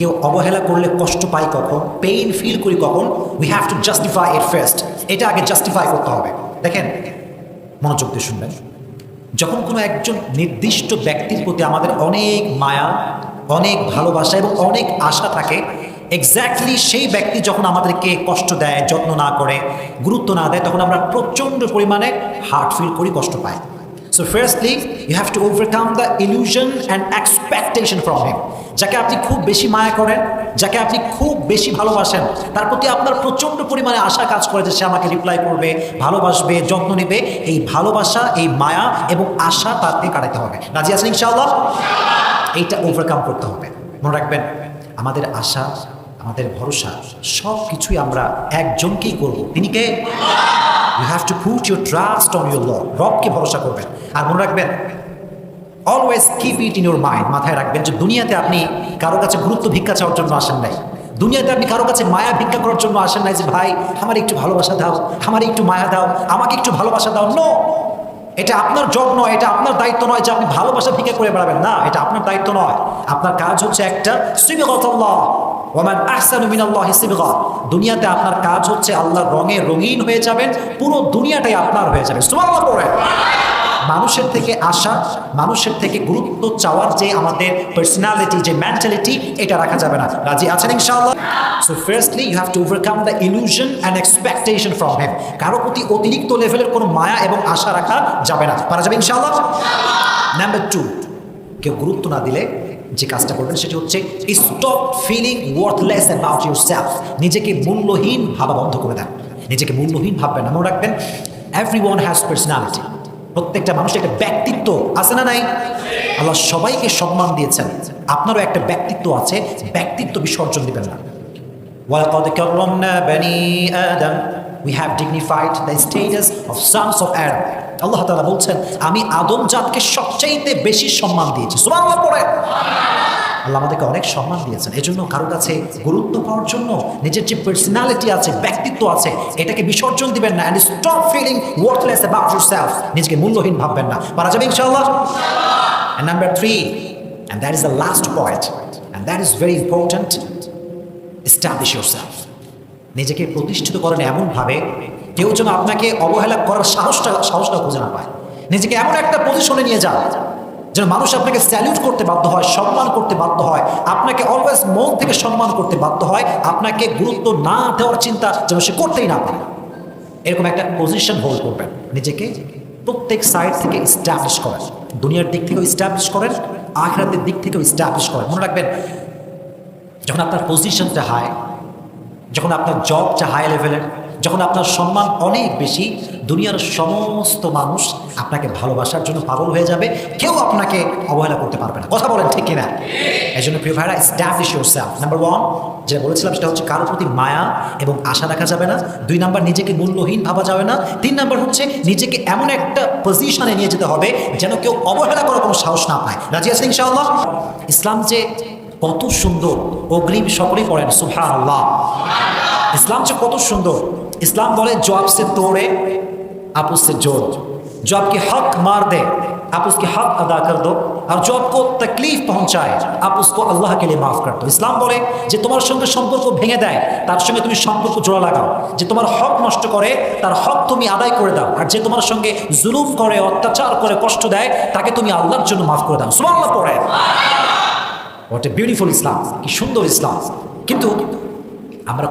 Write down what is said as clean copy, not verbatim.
কেউ অবহেলা করলে কষ্ট পাই কখন, পেইন ফিল করি কখন, we have to justify it first. এটা আগে জাস্টিফাই করতে হবে। দেখেন, মনোযোগ দিয়ে শুনবেন। যখন কোনো একজন নির্দিষ্ট ব্যক্তির প্রতি আমাদের অনেক মায়া, অনেক ভালোবাসা এবং অনেক আশা থাকে, এক্স্যাক্টলি সেই ব্যক্তি যখন আমাদেরকে কষ্ট দেয়, যত্ন না করে, গুরুত্ব না দেয়, তখন আমরা প্রচণ্ড পরিমাণে হার্ট ফিল করি, কষ্ট পাই। So firstly, you have to overcome the illusion and expectation from him. যাকে আপনি খুব বেশি মায়া করেন, যাকে আপনি খুব বেশি ভালোবাসেন, তার প্রতি আপনার প্রচণ্ড পরিমাণে আশা কাজ করে যে সে আমাকে রিপ্লাই করবে, ভালোবাসবে, যত্ন নেবে। এই ভালোবাসা, এই মায়া এবং আশা তাকে কাটাতে হবে। রাজি আছেন ইনশাআল্লাহ? এইটা ওভারকাম করতে হবে। মনে রাখবেন, আমাদের আশা, আমাদের ভরসা সব কিছুই আমরা একজনকেই করব। তিনি কে? You have to put your trust on your Lord. রবকে ভরসা করবেন। আর মনে রাখবেন, always keep it in your mind, মাথায় রাখবেন যে দুনিয়াতে আপনি কারো কাছে গুরুত্ব ভিক্ষা চাওয়ার জন্য আসেন নাই। দুনিয়াতে আপনি কারো কাছে মায়া ভিক্ষা করার জন্য আসেন নাই যে ভাই আমার একটু ভালোবাসা দাও, আমার একটু মায়া দাও, আমাকে একটু ভালোবাসা দাও। নো, এটা আপনার জব নয়, এটা আপনার দায়িত্ব নয় যে আপনি ভালোবাসা ভিক্ষা করে বেড়াবেন। না, এটা আপনার দায়িত্ব নয়। আপনার কাজ হচ্ছে একটা সিবগাতুল্লাহ, ওয়ামান আহসানু মিনাল্লাহি সিবগা। দুনিয়াতে আপনার কাজ হচ্ছে আল্লাহর রঙে রঙিন হয়ে যাবেন, পুরো দুনিয়াটাই আপনার হয়ে যাবে। সুবহানাল্লাহ পড়েন। মানুষের থেকে আশা, মানুষের থেকে গুরুত্ব চাওয়ার যে আমাদের পার্সোনালিটি, যে মেন্টালিটি, এটা রাখা যাবে না। রাজি আছেন ইনশাআল্লাহ? So firstly you have to overcome the illusion and expectation from him. কারো প্রতি অতিরিক্ত লেভেলের কোনো মায়া এবং আশা রাখা যাবে না। পারা যাবে ইনশাআল্লাহ? নাম্বার 2, কেউ গুরুত্ব না দিলে যে কাজটা করবেন সেটি হচ্ছে stop feeling worthless about yourself. নিজেকে মূল্যহীন ভাবা বন্ধ করে দেন। নিজেকে মূল্যহীন ভাববেন না। মনে রাখবেন, এভরিওয়ান হ্যাজ পার্সোনালিটি। প্রত্যেকটা মানুষের একটা ব্যক্তিত্ব আছে না নাই? আল্লাহ সবাইকে সম্মান দিয়েছেন, আপনারও একটা ব্যক্তিত্ব আছে। ব্যক্তিত্ব বিসর্জন দিবেন না। ওয়ালাকাদ কাররামনা বনি আদম, we have dignified the status of sons of Adam. আল্লাহ তাআলা বলছেন, আমি আদম জাতকে সবচাইতে বেশি সম্মান দিয়েছি। সুবহানাল্লাহ পড়ে। আল্লাহ আমাদেরকে অনেক সম্মান দিয়েছেন। এজন্য কারো কাছে গুরুত্ব পাওয়ার জন্য নিজের যে পার্সোনালিটি আছে, ব্যক্তিত্ব আছে, এটাকে বিসর্জন দিবেন না। And stop feeling worthless about yourself. নিজেকে মূল্যহীন ভাববেন না। পারা যাবে ইনশাআল্লাহ? And number 3, and that is the last point, and that is very important, establish yourself. নিজেকে প্রতিষ্ঠিত করেন এমনভাবে কেউ যেন আপনাকে অবহেলা করার সাহসটা খুঁজে না পায়। নিজেকে এমন একটা পজিশনে নিয়ে যান যেন মানুষ আপনাকে স্যালিউট করতে বাধ্য হয়, সম্মান করতে বাধ্য হয়, আপনাকে অলওয়েজ মন থেকে সম্মান করতে বাধ্য হয়, আপনাকে গুরুত্ব না দেওয়ার চিন্তা যেন সে করতেই না পারে। এরকম একটা পজিশন হোল্ড করবেন। নিজেকে প্রত্যেক সাইড থেকে ইস্টাবলিশ করেন। দুনিয়ার দিক থেকেও ইস্টাবলিশ করেন, আখিরাতের দিক থেকেও ইস্টাবলিশ করেন। মনে রাখবেন, যখন আপনার পজিশনটা হাই, যখন আপনার জবটা হাই লেভেলের, যখন আপনার সম্মান অনেক বেশি, দুনিয়ার সমস্ত মানুষ আপনাকে ভালোবাসার জন্য পাগল হয়ে যাবে। কেউ আপনাকে অবহেলা করতে পারবে না। কথা বলেন ঠিক কিনা? এই জন্য প্রিয় ভাইরা, এস্টাবলিশ ইউরসেলফ। নাম্বার 1 যেটা বলেছিলাম সেটা হচ্ছে কারোর প্রতি মায়া এবং আশা রাখা যাবে না। 2 নাম্বার, নিজেকে মূল্যহীন ভাবা যাবে না। 3 নাম্বার হচ্ছে নিজেকে এমন একটা পজিশনে নিয়ে যেতে হবে যেন কেউ অবহেলা করার কোনো সাহস না পায়। রাজি আছেন ইনশাআল্লাহ? ইসলাম যে কত সুন্দর, অগ্রিম সকলেই পড়েন সুবহানাল্লাহ। इस्लाम से कत सुंदर। इस्लाम बोले जो आपसे तोड़े आप उससे जोड़, जो आपके हक मार दे आप उसके हक अदा कर दो, और जो आपको तकलीफ पहुंचाए आप उसको अल्लाह के लिए माफ कर दो। इस्लाम बोले যে তোমার সঙ্গে সম্পর্ক ভেঙে দেয় তার সঙ্গে তুমি সম্পর্ক জোড়া লাগাও, যে তোমার হক নষ্ট করে তার হক তুমি আদায় করে দাও, আর যে তোমার সঙ্গে জুলুম করে, অত্যাচার করে, কষ্ট দেয় তাকে তুমি আল্লাহর জন্য মাফ করে দাও। সুবহানাল্লাহ পড়ে। হোয়াট এ বিউটিফুল ইসলাম, কি সুন্দর ইসলাম। কিন্তু আমরা